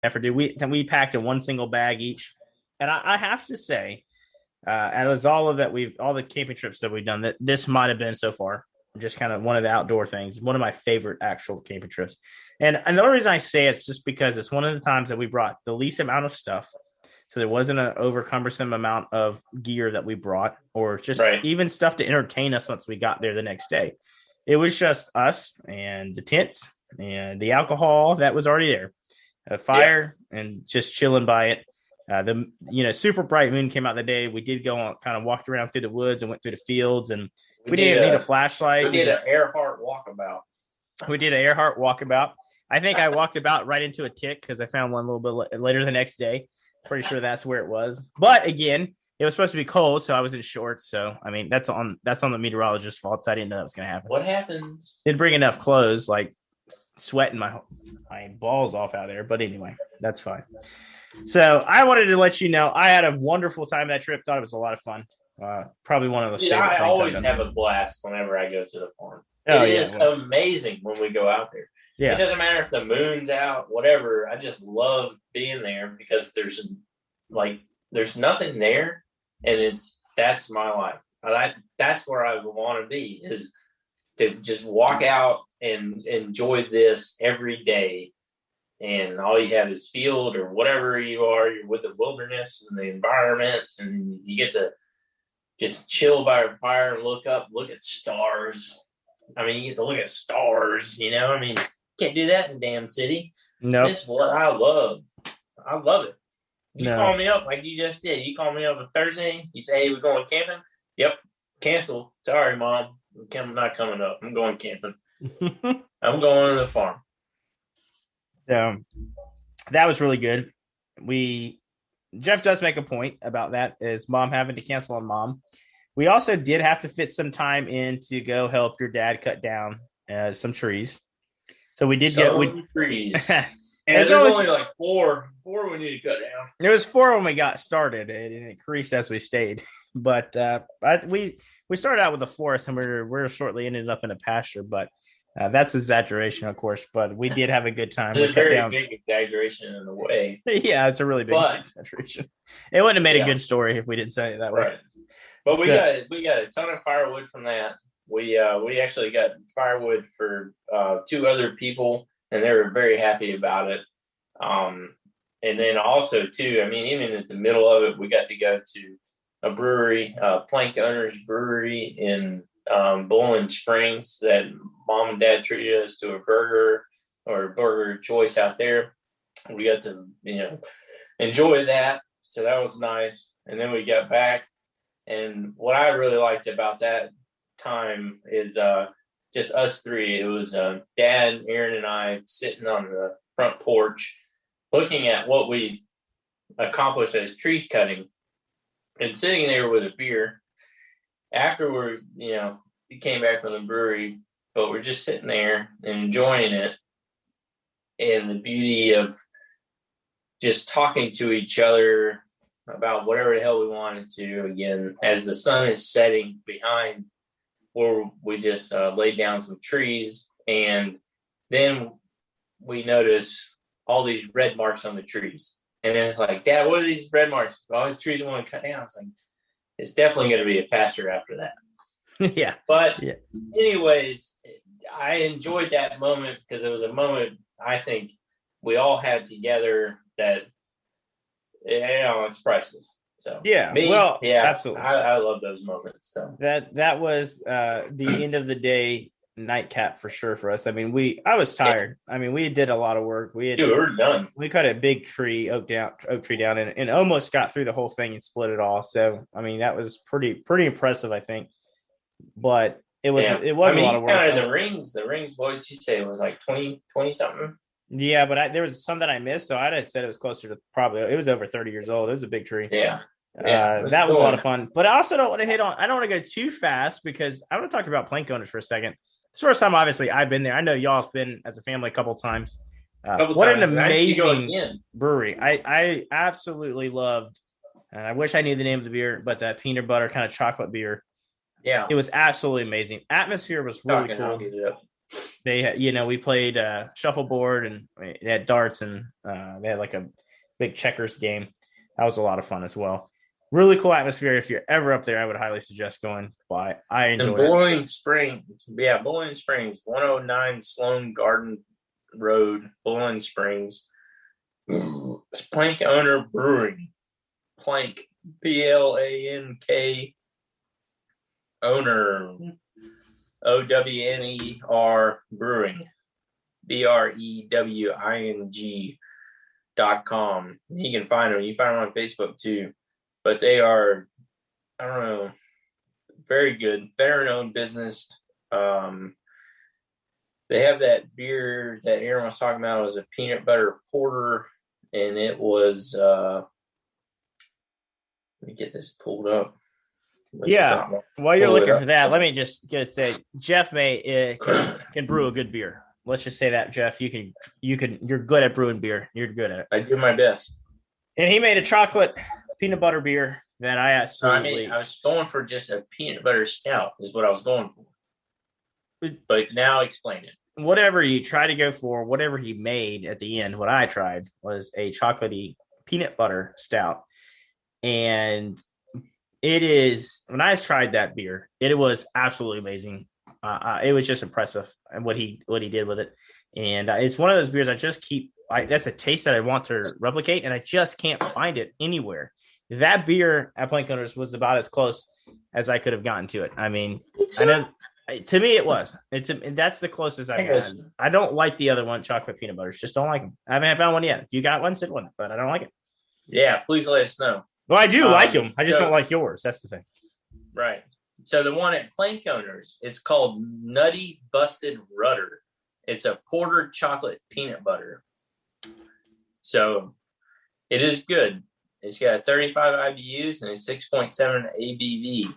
effort. We packed in one single bag each, and I have to say, it was all the camping trips that we've done, that this might have been so far just kind of one of the outdoor things, one of my favorite actual camping trips. And another reason I say it's just because it's one of the times that we brought the least amount of stuff. So there wasn't an over cumbersome amount of gear that we brought, or just Right. even stuff to entertain us once we got there the next day. It was just us and the tents and the alcohol that was already there, a Yeah. fire, and just chilling by it. The super bright moon came out the day. We did go on, kind of walked around through the woods and went through the fields, and We we did didn't need a a flashlight. we did an Earhart walkabout. We did an Earhart walkabout. I think I walked about right into a tick because I found one a little bit later the next day. Pretty sure that's where it was. But again, it was supposed to be cold, so I was in shorts. So I mean, that's on the meteorologist's fault. So I didn't know that was going to happen. What happens? Didn't bring enough clothes, like sweating my balls off out there. But anyway, that's fine. So I wanted to let you know I had a wonderful time that trip. Thought it was a lot of fun. Probably one of the favorite I things always I've done. have a blast whenever I go to the farm. Oh, It yeah, is well, amazing when we go out there. yeah. It doesn't matter if the moon's out, whatever. I just love being there because there's nothing there, and that's my life. That's where I want to be, is to just walk out and enjoy this every day. And all you have is field or whatever you are. You're with the wilderness and the environment, and you get to just chill by a fire and look up, look at stars. I mean, you get to look at stars, I mean, can't do that in the damn city. Nope. This is what I love. I love it. You No. call me up like you just did. You call me up on Thursday. You say, hey, we're going camping? Yep. Cancel. Sorry, Mom. I'm not coming up. I'm going camping. I'm going to the farm. So that was really good. Jeff does make a point about that, is Mom having to cancel on Mom. We also did have to fit some time in to go help your dad cut down some trees. So we did some trees. And there's only like four we need to cut down. There was 4 when we got started, and it increased as we stayed. But we started out with a forest, and we're shortly ended up in a pasture. But that's exaggeration, of course. But we did have a good time. It's a very big exaggeration in a way. Yeah, it's a really big exaggeration. It wouldn't have made a good story if we didn't say it that way. Right. But we got a ton of firewood from that. We actually got firewood for 2 other people, and they were very happy about it. And then also too, I mean, even at the middle of it, we got to go to a brewery, Plank Owners Brewery in Bowling Springs, that Mom and Dad treated us to a burger choice out there. We got to enjoy that, so that was nice. And then we got back, and what I really liked about that time is just us 3. It was Dad, Aaron, and I sitting on the front porch looking at what we accomplished as tree cutting, and sitting there with a beer after we came back from the brewery, but we're just sitting there and enjoying it, and the beauty of just talking to each other about whatever the hell we wanted to, again, as the sun is setting behind where we just laid down some trees, and then we notice all these red marks on the trees. And then it's like, Dad, what are these red marks? All these trees I want to cut down. It's like, it's definitely going to be a pasture after that. Yeah. But anyways, I enjoyed that moment because it was a moment I think we all had together that, it's priceless. So absolutely. I love those moments. So that was the end of the day nightcap for sure for us. I mean, I was tired. I mean, we did a lot of work. We're done. We cut a big oak tree down, and almost got through the whole thing and split it all. So I mean, that was pretty impressive, I think. But it was a lot of work. The rings. What did you say? It was like 20 something. Yeah, but there was some that I missed, so I'd have said it was closer to it was over 30 years old. It was a big tree. Yeah. That was a lot of fun. But I also don't want to I don't want to go too fast, because I want to talk about Plank Owners for a second. It's the first time, obviously, I've been there. I know y'all have been as a family a couple times. An amazing brewery. I absolutely loved, and I wish I knew the name of the beer, but that peanut butter kind of chocolate beer. Yeah. It was absolutely amazing. Atmosphere was really cool. we played shuffleboard and they had darts and they had like a big checkers game. That was a lot of fun as well. Really cool atmosphere. If you're ever up there, I would highly suggest going by. I enjoyed it. Bowling Springs. Yeah, Bowling Springs, 109 Sloan Garden Road, Bowling Springs. It's Plank Owner Brewing. Plank, Plank, owner, OWNER Brewing, BREWING.com. You can find them. You can find them on Facebook too. But they are, I don't know, very good, veteran-owned business. They have that beer that Aaron was talking about. It was a peanut butter porter, and it was. Let me get this pulled up. While you're looking for that, let me just say Jeff can brew a good beer. Let's just say that, Jeff. You're good at brewing beer. You're good at it. I do my best. And he made a chocolate peanut butter beer that I absolutely. I was going for just a peanut butter stout is what I was going for. But now explain it. Whatever you try to go for, whatever he made at the end, what I tried was a chocolatey peanut butter stout. And it is, when I tried that beer, it was absolutely amazing. It was just impressive what he did with it. And it's one of those beers that's a taste that I want to replicate, and I just can't find it anywhere. That beer at Plank Owners was about as close as I could have gotten to it. I mean, I know to me it was. That's the closest I've gotten. I don't like the other one, chocolate peanut butters. Just don't like them. I haven't found one yet. If you got one, send one, but I don't like it. Yeah, please let us know. Well, I do like them. I just don't like yours. That's the thing. Right. So the one at Plank Owners, it's called Nutty Busted Rudder. It's a porter chocolate peanut butter. So it is good. It's got 35 IBUs and a 6.7 ABV.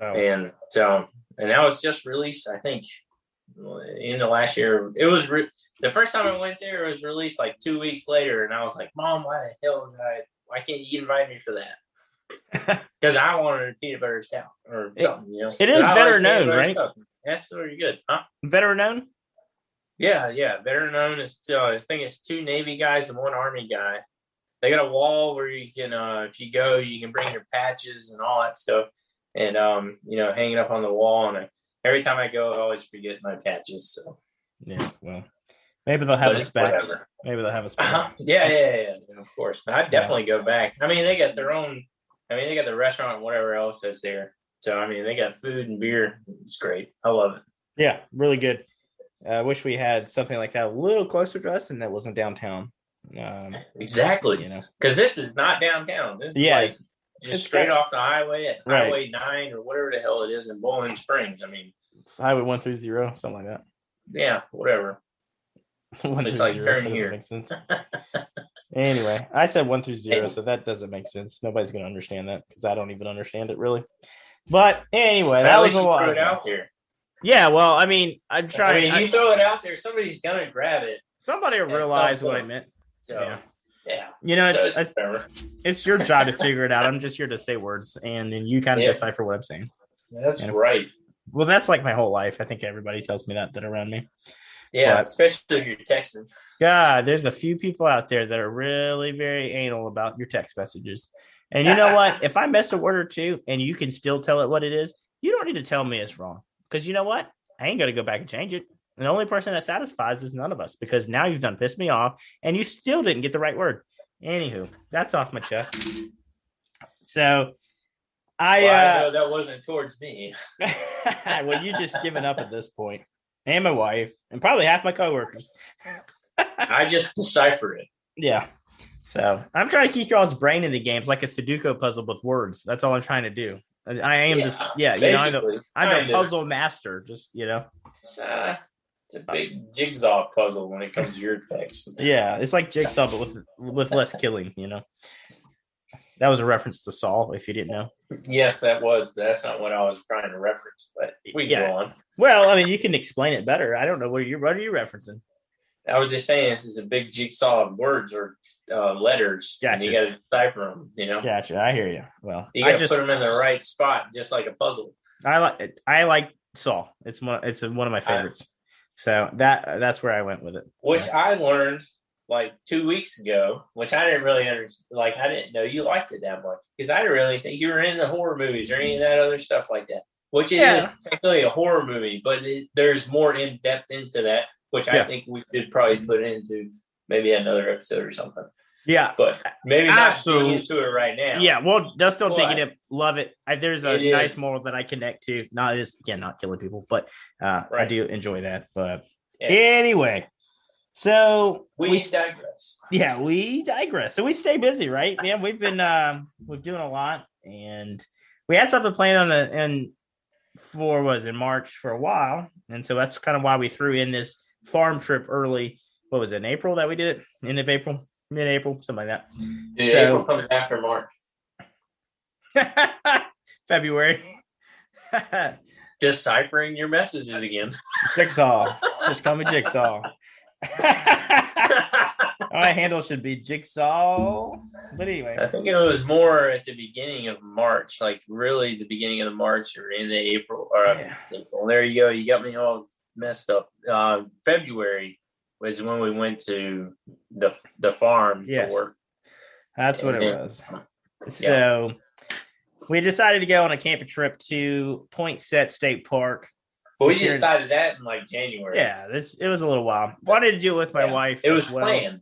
And that was just released, I think, in the last year. It was the first time I went there, it was released like 2 weeks later, and I was like, Mom, why can't you invite me for that? Because I wanted a peanut butter stout or something, It is better known, right? Stuff. That's really good, huh? Better known? Yeah, better known. I think it's 2 Navy guys and 1 Army guy. They got a wall where you can, if you go, you can bring your patches and all that stuff, and hang it up on the wall. And every time I go, I always forget my patches. So yeah, well, maybe they'll have us back. Whatever. Maybe they'll have us back. Yeah, of course. I'd definitely go back. I mean, they got their own. I mean, they got the restaurant and whatever else that's there. So I mean, they got food and beer. It's great. I love it. Yeah, really good. I wish we had something like that a little closer to us, and that wasn't downtown. Exactly. Because this is not downtown. This is just straight off the highway at Highway 9 or whatever the hell it is in Bowling Springs. I mean, it's Highway 130, something like that. Yeah, whatever. 130 doesn't make sense. Anyway, I said 130, so that doesn't make sense. Nobody's going to understand that because I don't even understand it really. But anyway, that was a lot. Throw it out there. Yeah, well, I mean, I'm trying. You throw it out there, somebody's going to grab it. Somebody will realize what I meant. So, yeah. It's your job to figure it out. I'm just here to say words, and then you kind of decipher what I'm saying. That's right. Well, that's like my whole life. I think everybody tells me that around me. Yeah, especially if you're texting. God, there's a few people out there that are really very anal about your text messages. And you know what? If I miss a word or two and you can still tell it what it is, you don't need to tell me it's wrong. Because you know what? I ain't going to go back and change it. And the only person that satisfies is none of us, because now you've done pissed me off and you still didn't get the right word. Anywho, that's off my chest. So I know that wasn't towards me. Well, you just given up at this point. And my wife, and probably half my coworkers. I just decipher it. Yeah. So I'm trying to keep y'all's brain in the games like a Sudoku puzzle with words. That's all I'm trying to do. I am I'm the puzzle master. Just It's a big jigsaw puzzle when it comes to your text. Yeah, it's like jigsaw, but with less killing. That was a reference to Saul, if you didn't know. Yes, that was. That's not what I was trying to reference, but we go on. Well, I mean, you can explain it better. I don't know what are you referencing. I was just saying this is a big jigsaw of words or letters. Gotcha. And you got to decipher them. Gotcha. I hear you. Well, you got to put them in the right spot, just like a puzzle. I like Saw. It's one of my favorites. So that's where I went with it. Which I learned like 2 weeks ago, which I didn't really understand. Like, I didn't know you liked it that much because I didn't really think you were into horror movies or any of that other stuff like that. Which it is technically a horror movie, but there's more in depth into that, which I think we should probably put into maybe another episode or something. Yeah, but maybe not dig into it right now. Yeah, well, just don't dig it. Love it. There's a nice moral that I connect to. Not killing people, but I do enjoy that. But anyway, so we digress. Yeah, we digress. So we stay busy, right? Yeah, we've been doing a lot, and we had something planned in March for a while, and so that's kind of why we threw in this farm trip early. What was it, in April that we did it? End of April. Mid-April, something like that. Yeah, so, April comes after March. February. Deciphering your messages again. Jigsaw. Just call me Jigsaw. My handle should be Jigsaw. But anyway. I think it was more at the beginning of March, like really the beginning of the March or in the April. April. There you go. You got me all messed up. February was when we went to the farm to work. That's what it was. So we decided to go on a camping trip to Poinsett State Park. But we decided that in like January. Yeah, it was a little while. Wanted to do it with my wife. It was planned.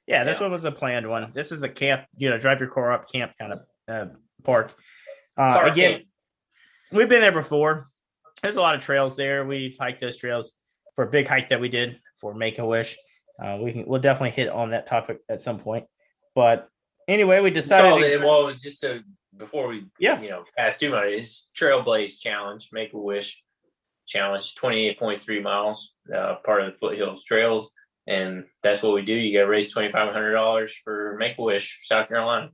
Yeah, this one was a planned one. This is a camp, drive your car up camp kind of park. Again, we've been there before. There's a lot of trails there. We've hiked those trails for a big hike that we did for Make-A-Wish. We'll definitely hit on that topic at some point. But anyway, we decided. Before we pass too much, it's Trailblaze Challenge, Make-A-Wish Challenge, 28.3 miles, part of the Foothills Trails, and that's what we do. You got to raise $2,500 for Make-A-Wish, South Carolina,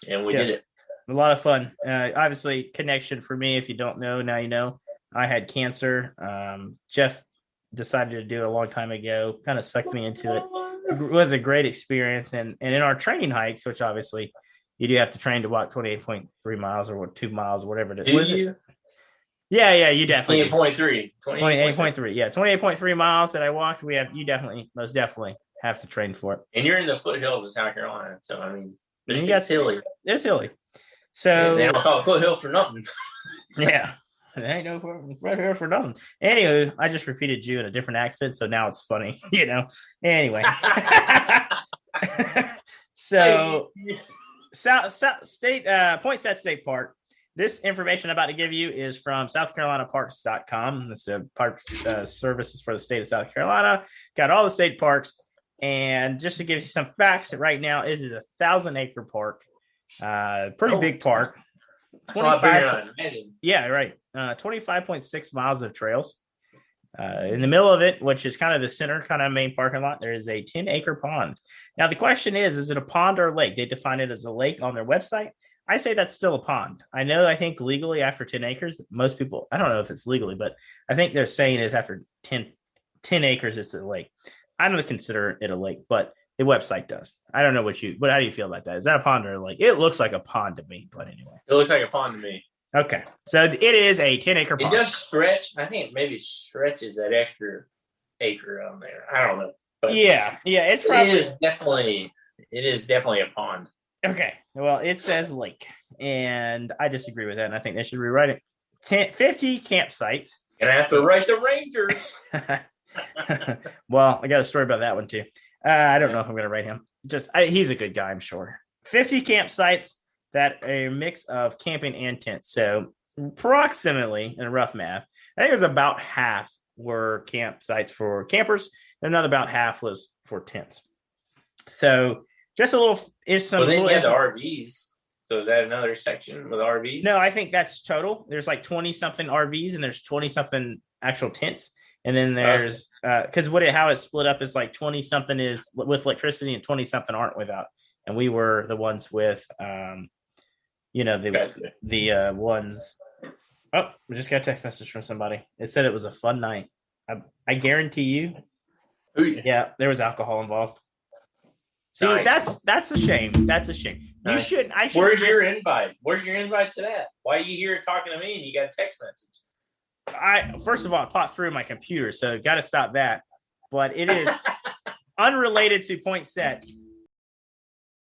and we did it. A lot of fun. Obviously, connection for me. If you don't know, now you know. I had cancer. Jeff decided to do it a long time ago, kind of sucked me into it. It was a great experience. And in our training hikes, which obviously you do have to train to walk 28.3 miles or 2 miles or whatever it is. Yeah, you definitely 28.3. 28.3. Yeah, 28.3 miles that I walked. Most definitely have to train for it. And you're in the foothills of South Carolina. So, I mean, it's hilly. It's hilly. So they don't call it foothill for nothing. Yeah. It ain't no foothill for nothing. Anywho, I just repeated you in a different accent, so now it's funny, Anyway. So Poinsett State Park. This information I'm about to give you is from SouthCarolinaParks.com. This is park services for the state of South Carolina. Got all the state parks. And just to give you some facts, right now it is a 1,000-acre park. Pretty big park. 25. Yeah, right. 25.6 miles of trails. In the middle of it, which is kind of the center, kind of main parking lot, there is a 10-acre pond. Now, the question is it a pond or a lake? They define it as a lake on their website. I say that's still a pond. I think legally after 10 acres, most people, I don't know if it's legally, but I think they're saying is after 10 acres, it's a lake. I don't consider it a lake, but the website does. I don't know but how do you feel about that? Is that a pond or a lake? It looks like a pond to me, but anyway. It looks like a pond to me. Okay. So it is a 10-acre pond. It does stretch. I think maybe stretches that extra acre on there. I don't know. But yeah. It's probably. It is definitely a pond. Okay. Well, it says lake, and I disagree with that, and I think they should rewrite it. 50 campsites. Gonna have to write the Rangers. Well, I got a story about that one too. I don't know if I'm going to write him. He's a good guy, I'm sure. 50 campsites that are a mix of camping and tents. So approximately, in rough math, I think it was about half were campsites for campers, and another about half was for tents. So just a little. Then you have the RVs. So is that another section with RVs? No, I think that's total. There's like 20-something RVs and there's 20-something actual tents. And then there's because how it's split up is like 20-something is with electricity and 20-something aren't without. And we were the ones with, the ones. Oh, we just got a text message from somebody. It said it was a fun night. I guarantee you. Yeah, there was alcohol involved. See, nice. That's a shame. That's a shame. Nice. You shouldn't. Where's your invite? Where's your invite to that? Why are you here talking to me and you got a text message? first of all, it popped through my computer, so got to stop that. But it is unrelated to Poinsett.